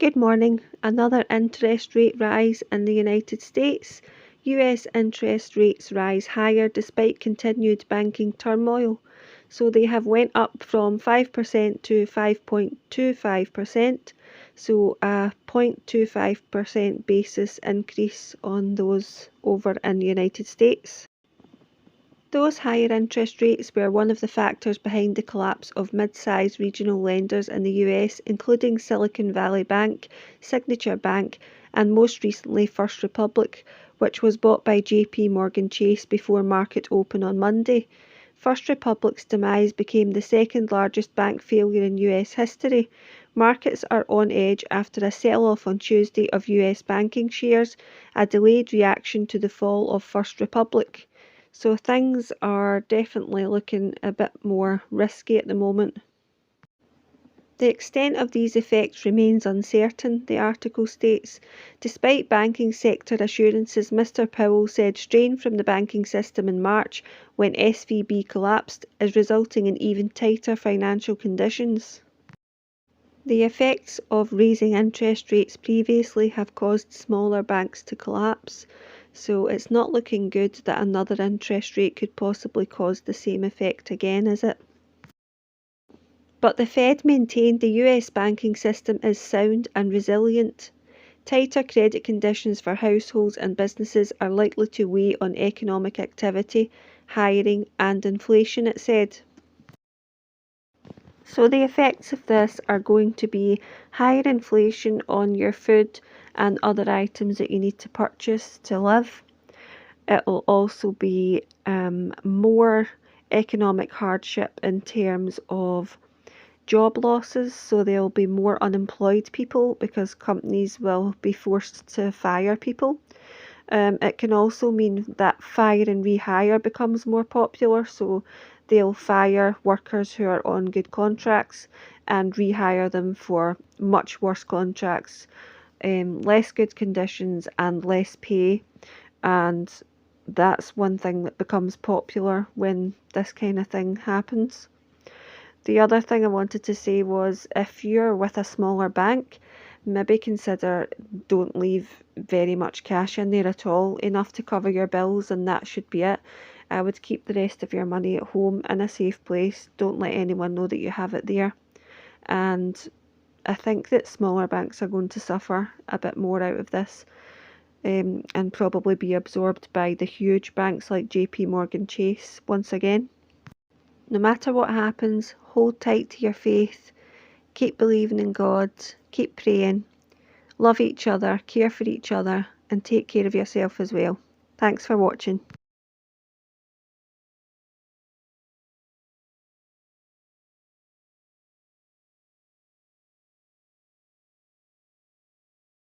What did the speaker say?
Good morning. Another interest rate rise in the United States. US interest rates rise higher despite continued banking turmoil. So they have went up from 5% to 5.25%. So a 0.25% basis increase on those over in the United States. Those higher interest rates were one of the factors behind the collapse of mid-sized regional lenders in the US, including Silicon Valley Bank, Signature Bank, and most recently First Republic, which was bought by JP Morgan Chase before market open on Monday. First Republic's demise became the second largest bank failure in US history. Markets are on edge after a sell-off on Tuesday of US banking shares, a delayed reaction to the fall of First Republic. So things are definitely looking a bit more risky at the moment. The extent of these effects remains uncertain, the article states. Despite banking sector assurances, Mr. Powell said strain from the banking system in March, when SVB collapsed, is resulting in even tighter financial conditions. The effects of raising interest rates previously have caused smaller banks to collapse, so it's not looking good that another interest rate could possibly cause the same effect again, is it? But the Fed maintained the US banking system is sound and resilient. Tighter credit conditions for households and businesses are likely to weigh on economic activity, hiring, and inflation, it said. So the effects of this are going to be higher inflation on your food and other items that you need to purchase to live. It will also be more economic hardship in terms of job losses. So there'll be more unemployed people because companies will be forced to fire people. It can also mean that fire and rehire becomes more popular, so they'll fire workers who are on good contracts and rehire them for much worse contracts, less good conditions and less pay, and that's one thing that becomes popular when this kind of thing happens. The other thing I wanted to say was if you're with a smaller bank, maybe consider don't leave very much cash in there at all, enough to cover your bills, and that should be it. I would keep the rest of your money at home in a safe place. Don't let anyone know that you have it there. And I think that smaller banks are going to suffer a bit more out of this, and probably be absorbed by the huge banks like JP Morgan Chase once again. No matter what happens, hold tight to your faith. Keep believing in God, keep praying, love each other, care for each other, and take care of yourself as well. Thanks for watching.